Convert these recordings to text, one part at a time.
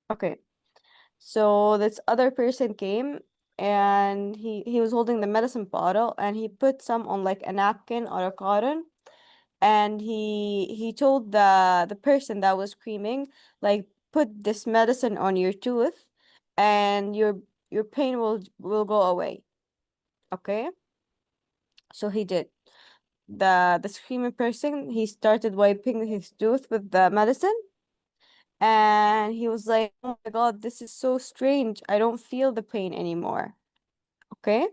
Okay. So this other person came and he was holding the medicine bottle and he put some on like a napkin or a cotton and he told the person that was screaming like put this medicine on your tooth and your pain will go away. Okay? So he did. The screaming person, he started wiping his tooth with the medicine and he was like, "Oh my God, this is so strange. I don't feel the pain anymore." Okay?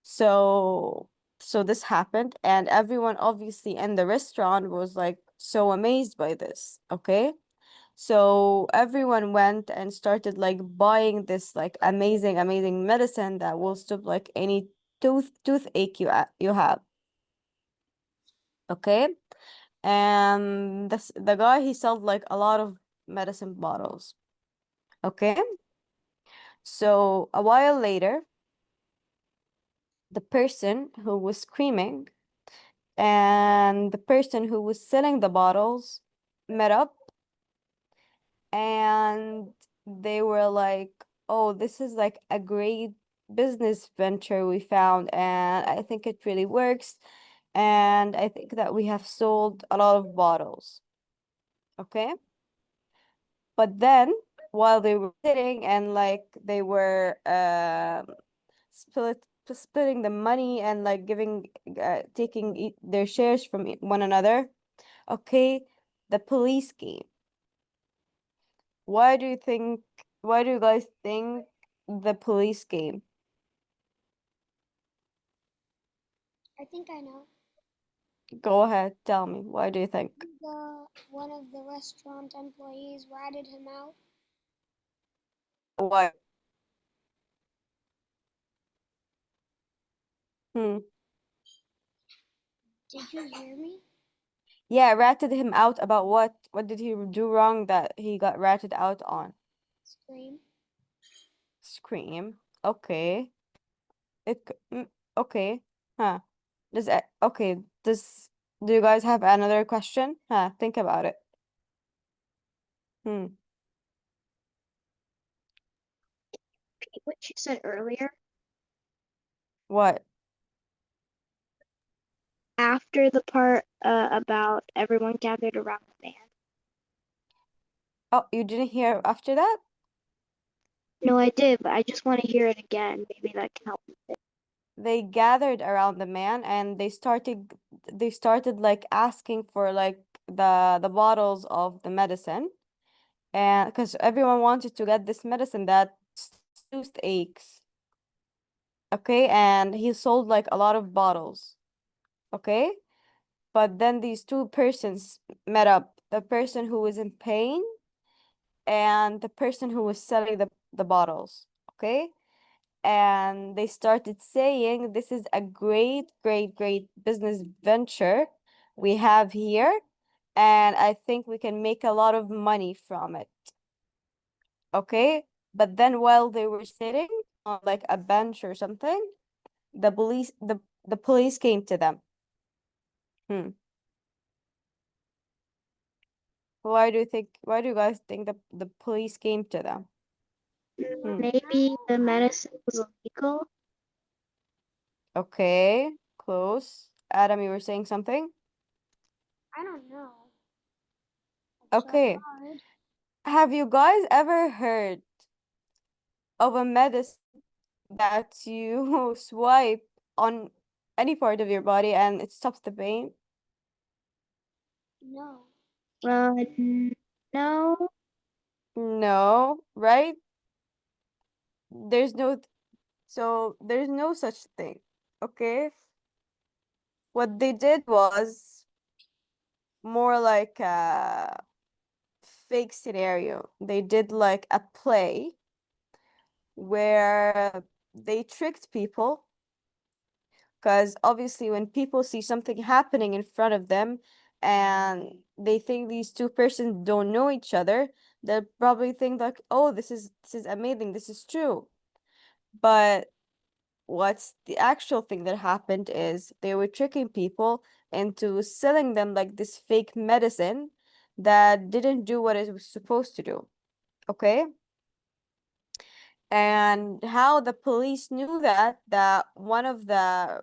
So so this happened and everyone obviously in the restaurant was like so amazed by this, okay? So everyone went and started like buying this like amazing medicine that will stop like any toothache you have, okay? And the guy he sold like a lot of medicine bottles, okay? So a while later, the person who was screaming and the person who was selling the bottles met up and they were like, "Oh, this is like a great business venture we found and I think it really works and I think that we have sold a lot of bottles." Okay? But then while they were sitting and like they were splitting the money and like giving taking their shares from one another, okay, the police came. Why do you think, why do you guys think the police came? I think I know. Go ahead, tell me. Why do you think? One of the restaurant employees ratted him out. Why? Hmm. Did you hear me? Yeah, ratted him out about what? What did he do wrong that he got ratted out on? Scream. Scream. Okay. Okay. Huh. Okay, do you guys have another question? Huh, think about it. Hmm. What you said earlier, What? after the part about everyone gathered around the man. Oh, you didn't hear after that? No, I did, but I just want to hear it again. Maybe that can help. They gathered around the man and they started like asking for like the bottles of the medicine and because everyone wanted to get this medicine that toothaches. Okay, and he sold like a lot of bottles. Okay, but then these two persons met up, the person who was in pain and the person who was selling the bottles. Okay, and they started saying this is a great business venture we have here and I think we can make a lot of money from it. Okay, but then while they were sitting on like a bench or something, the police came to them. Hmm. Why do you guys think the police came to them? Hmm. Maybe the medicine was illegal. Okay, close. Adam, you were saying something? I don't know. It's so Okay. hard. Have you guys ever heard of a medicine that you swipe on any part of your body and it stops the pain? No. No. No, right? There's no, there's no such thing. Okay? What they did was more like a fake scenario. They did like a play where they tricked people because obviously when people see something happening in front of them and they think these two persons don't know each other, they'll probably think like, "Oh, this is amazing, this is true." But what's the actual thing that happened is they were tricking people into selling them like this fake medicine that didn't do what it was supposed to do. Okay? And how the police knew that one of the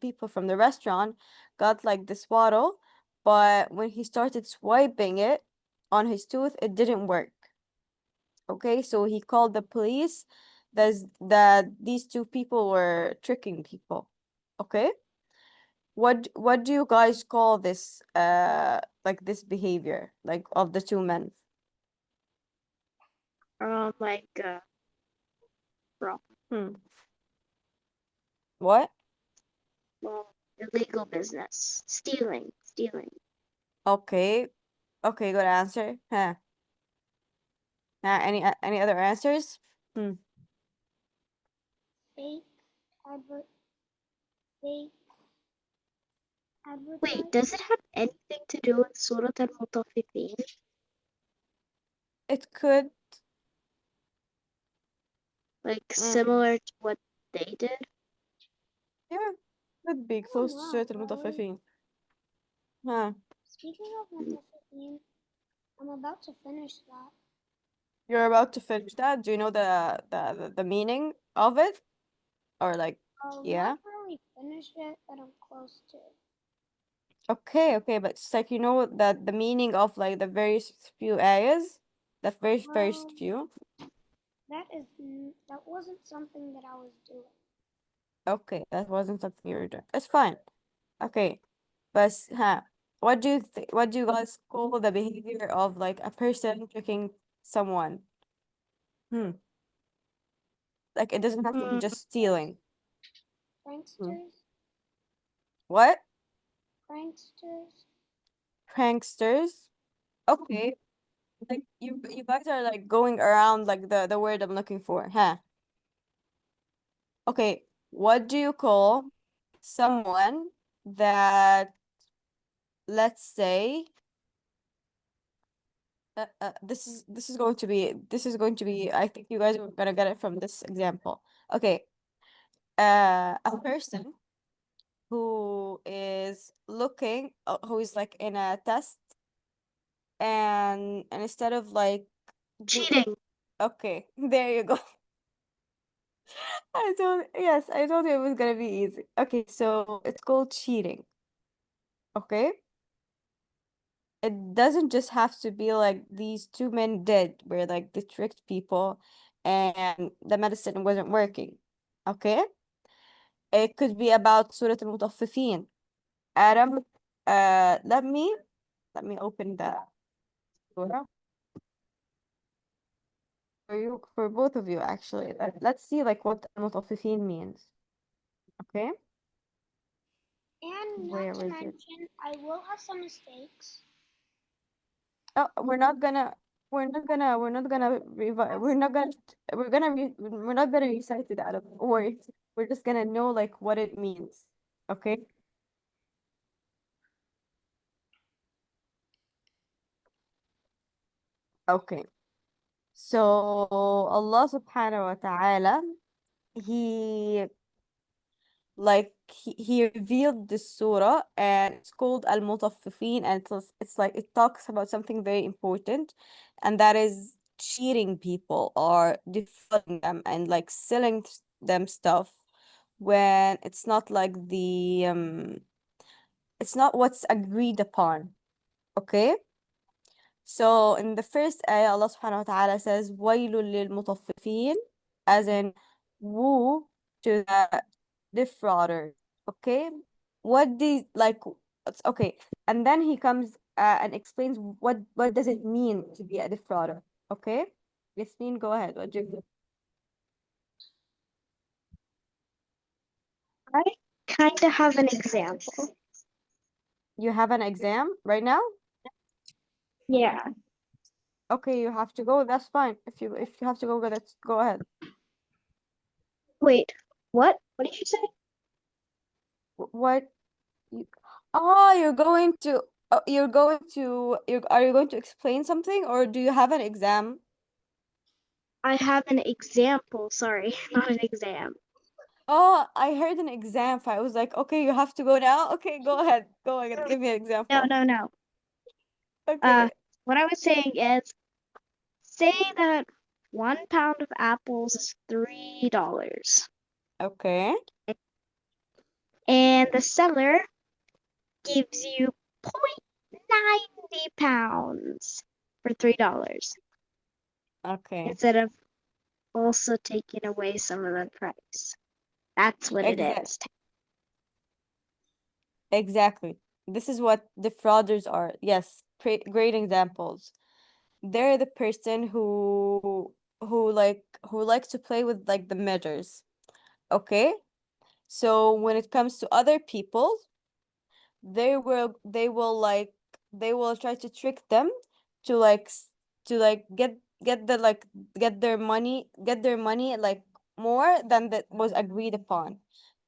people from the restaurant got like this bottle, but when he started swiping it on his tooth, it didn't work. Okay, so he called the police that these two people were tricking people. Okay? What do you guys call this like this behavior like of the two men? Like wrong. Hmm. What? Well, illegal business. Stealing. Stealing. Okay. Okay, good answer. Huh. Any other answers? Hmm. Fake advert. Fake Wait, advertise. does it have anything to do with Surat al-Mutaffifin? It could. Like Mm, similar to what they did? yeah, could be I don't close to know, Surat Riley. al-Mutaffifin. Huh. Speaking of Mutafifin, I'm about to finish that. You're about to finish that. Do you know the meaning of it? Or like, I'll yeah. not really finish it, but I'm close to. Okay, okay, but it's like you know that the meaning of like the very few ayahs, the very Well, first few. that wasn't something that I was doing. Okay, that wasn't something you were doing. It's fine. Okay, but huh, what do you guys call the behavior of like a person tricking someone? Hmm, like it doesn't have to be Hmm. just stealing. Hmm. Pranksters? What? Pranksters? Pranksters? Okay, like you guys are like going around like the word I'm looking for, huh? Okay, what do you call someone that, let's say, this is going to be, I think you guys are gonna get it from this example. Okay, a person who is looking, who is like in a test, and instead of like do, Cheating. okay, there you go. Yes, I told you it was gonna be easy. Okay, so it's called cheating. Okay. It doesn't just have to be like these two men did, where like they tricked people and the medicine wasn't working. Okay? It could be about Surah Al-Mutaffifin. Adam, let me open the surah for you, for both of you actually. Let's see like what Al-Mutaffifin means. Okay? And not Where to is it? mention, I will have some mistakes. Oh, we're not gonna we're not gonna recite it out of words. We're just gonna know like what it means. Okay? Okay. So Allah subhanahu wa ta'ala, he he revealed this surah and it's called Al-Mutaffifin, and it's like it talks about something very important, and that is cheating people or defrauding them and like selling them stuff when it's not like it's not what's agreed upon. Okay? So in the first ayah, Allah subhanahu wa ta'ala says, وَيْلٌ لِلْمُطَفِّفِينَ, as in woe to the defrauder. Okay? What do like okay. And then he comes and explains what does it mean to be a defrauder. Okay? Yasmin, go ahead. What do you I kind of have an example. You have an exam right now? Yeah. Okay, you have to go. That's fine. If you have to go, let's go ahead. Wait, what? What did you say? What you, oh, are you going to explain something or do you have an exam? I have an example, sorry, not an exam. Oh, I heard an exam. I was like, okay, you have to go now. Okay, go ahead. Go ahead. Give me an No, example. no, no. Okay. What I was saying is, say that 1 pound of apples is $3, Okay. and the seller gives you 0.90 pounds for $3 Okay. instead of also taking away some of the price. That's what it Exact. is. Exactly. This is what the frauders are. Yes, great examples. They're the person who likes to play with like the measures. Okay? So when it comes to other people, they will try to trick them to to like get the like get their money like more than that was agreed upon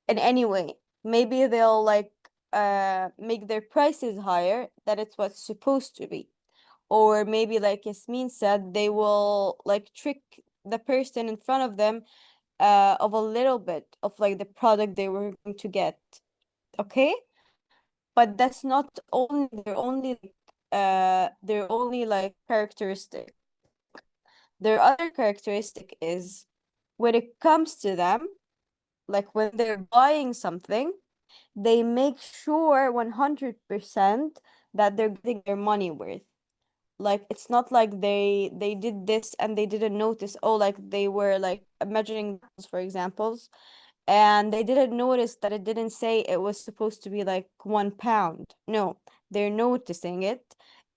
in any way. Maybe they'll make their prices higher than it's what's supposed to be. Or maybe like Yasmin said, they will like trick the person in front of them of a little bit of like the product they were going to get. Okay? But that's not only their only like characteristic. Their other characteristic is when it comes to them, like when they're buying something, they make sure 100% that they're getting their money worth. Like it's not like they did this and they didn't notice, oh, like they were like measuring apples, for examples, and they didn't notice that it didn't say it was supposed to be like 1 pound. No, they're noticing it.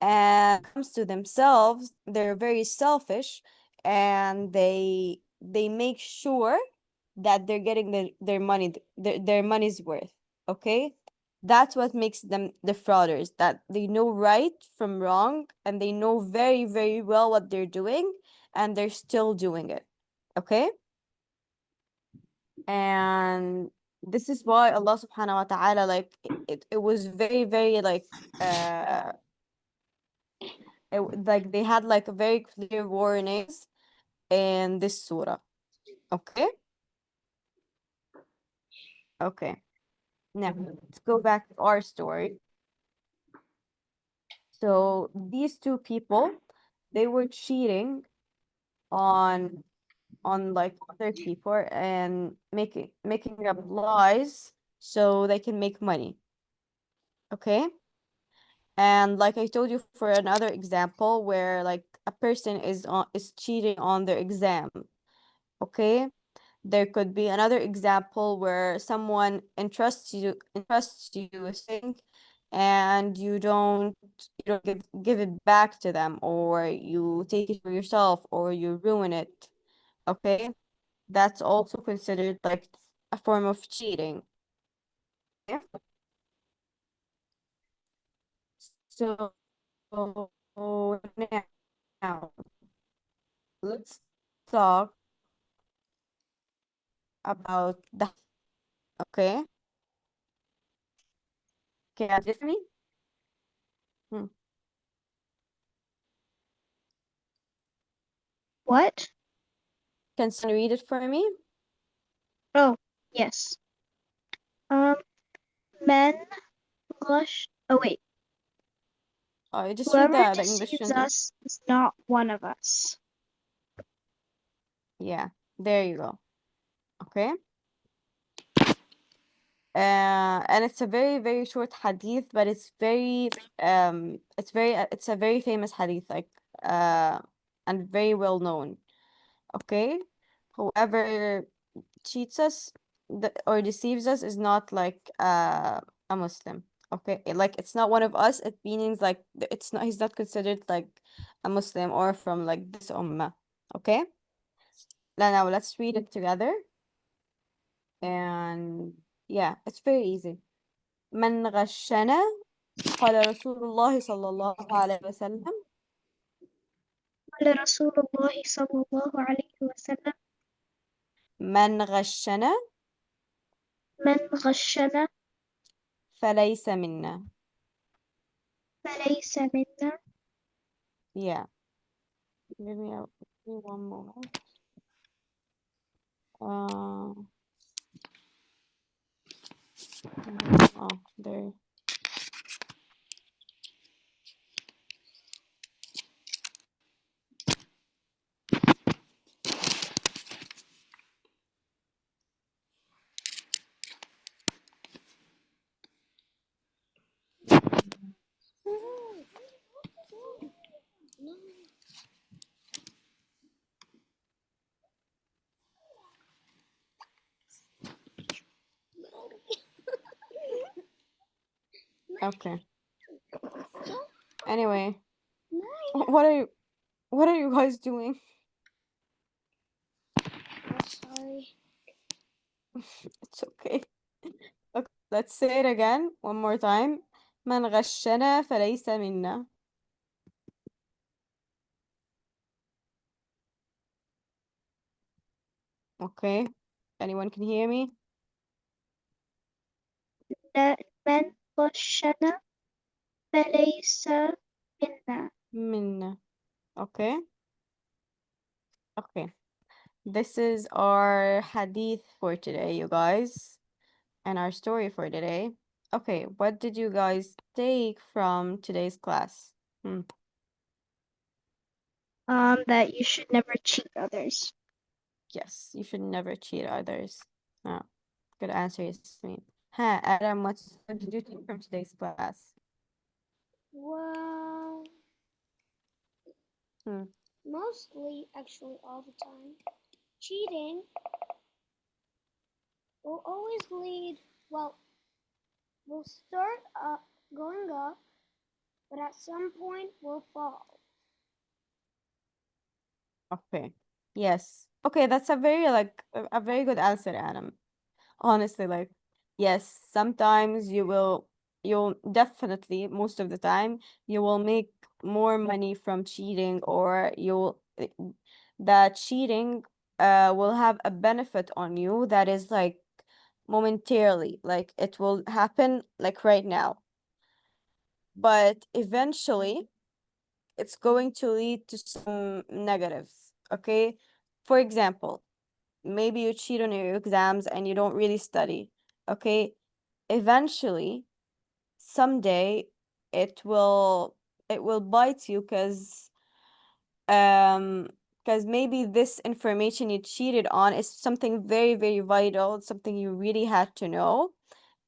And when it comes to themselves, they're very selfish, and they make sure that they're getting their money, their money's worth. Okay? That's what makes them the frauders, that they know right from wrong, and they know very, very well what they're doing, and they're still doing it. Okay? And this is why Allah subhanahu wa ta'ala like it was very, very like uh like they had like a very clear warnings in this surah. Okay? Okay. Now let's go back to our story. So these two people, they were cheating on like other people and making up lies so they can make money. Okay? And like I told you for another example where like a person is cheating on their exam, okay? There could be another example where someone entrusts you a thing, and you don't give it back to them, or you take it for yourself, or you ruin it. Okay? That's also considered like a form of cheating. Okay? So now let's talk about the okay. Can you answer me? Hmm. What? Can someone read it for me? Oh, yes. Um, men blush. Oh wait, Just read whoever the English deceives sentence. us is not one of us. Yeah, there you go. Okay. And it's a very, very short hadith, but it's a very famous hadith, like uh, and very well known. Okay. Whoever cheats us or deceives us is not like a Muslim. Okay, like it's not one of us. It means like it's not, he's not considered like a Muslim or from like this ummah. Okay, now let's read it together. And yeah, it's very easy. من غشنا قال رسول الله صلى الله عليه وسلم. قال رسول الله صلى الله عليه وسلم: من غشنا من غشنا فليس منا. فليس منا. Yeah, give me one moment. Uh, oh, there. Okay. So, Anyway, Maya. what are you guys doing? Oh, sorry. It's okay. Okay, let's say it again one more time. من غشنا فليس منا. Okay. Anyone can hear me? من غشنا فليس منا. منا. Okay. Okay. This is our hadith for today, you guys, and our story for today. Okay, what did you guys take from today's class? That you should never cheat others. Yes, you should never cheat others. Oh, good answer, Yasmin. Huh, Adam, what did you take from today's class? Well, Hmm. mostly, actually, all the time. Cheating will always lead, well, we'll start up, going up, but at some point we'll fall. Okay. Yes. Okay, that's a very a very good answer, Adam. Honestly, like, yes, sometimes you'll definitely, most of the time, you will make more money from cheating, or that cheating will have a benefit on you that is like momentarily, like it will happen like right now. But eventually it's going to lead to some negatives, okay? For example, maybe you cheat on your exams and you don't really study, okay? Eventually, someday it will it will bite you um because maybe this information you cheated on is something very, very vital, something you really had to know,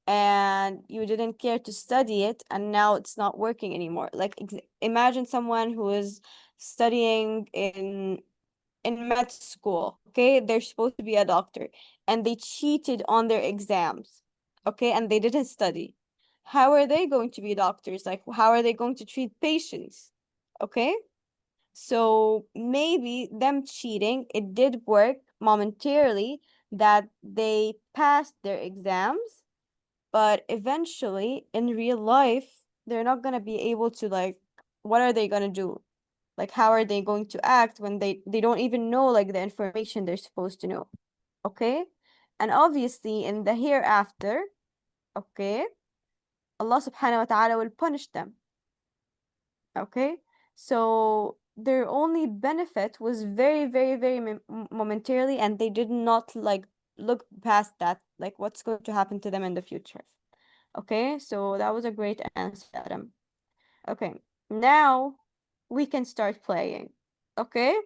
and you didn't care to study it, and now it's not working anymore. Like imagine someone who is studying in med school, okay? They're supposed to be a doctor, and they cheated on their exams, okay? And they didn't study. How are they going to be doctors? Like, how are they going to treat patients? Okay? So maybe them cheating, it did work momentarily that they passed their exams, but eventually in real life, they're not gonna be able to like, what are they gonna do? Like, how are they going to act when they don't even know like the information they're supposed to know? Okay? And obviously in the hereafter, okay, Allah subhanahu wa ta'ala will punish them. Okay? So their only benefit was very, very, very momentarily, and they did not like look past that, like what's going to happen to them in the future. Okay? So that was a great answer, Adam. Okay. Now we can start playing. Okay?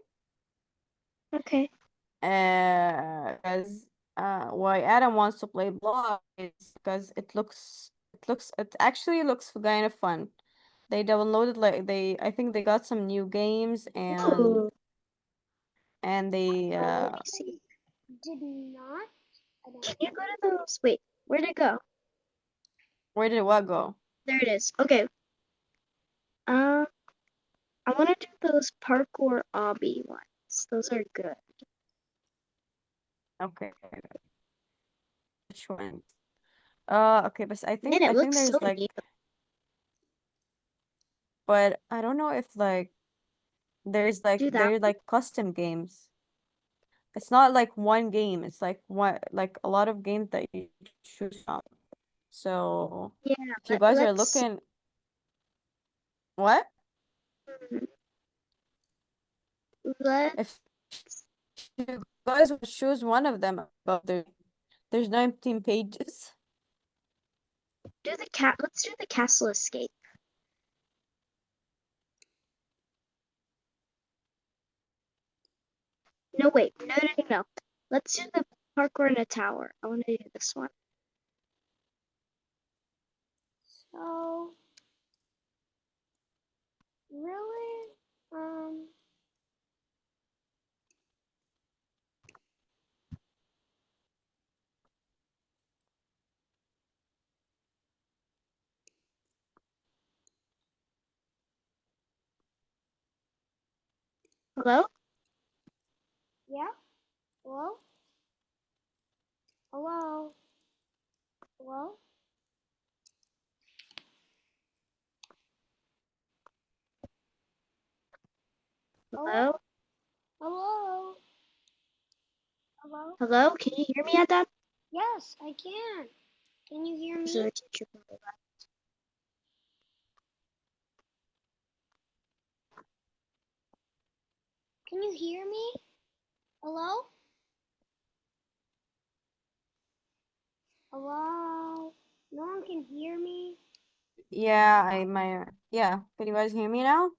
Okay. Because why Adam wants to play block is because it actually looks kind of fun. They downloaded like I think they got some new games, Ooh. and they Let me see. Did not. I don't Can you go to those? Wait, where'd it go? where did what go? There it is. Okay. Uh, I want to do those parkour obby ones. Those are good. Okay, which one? Okay, but Man, I it think looks so there's like, neat. but I don't know if like Do that. they're like custom games. It's not like one game. It's like a lot of games that you choose from. So Yeah, if you guys are let's. looking, what? mm, Let's If you guys would choose one of them, but there's 19 pages. do the cat. Let's do the castle escape. No, wait. No, no, no, no. Let's do the parkour in a tower. I want to do this one. So, really, Hello? Yeah? Hello? Hello? Hello? Hello? Hello? Hello? Hello? Can you hear me, Adam? Yes, I can. Can you hear This me? is a teacher from the left. Can you hear me? Hello? Hello? No one can hear me? Yeah, yeah. Can you guys hear me now?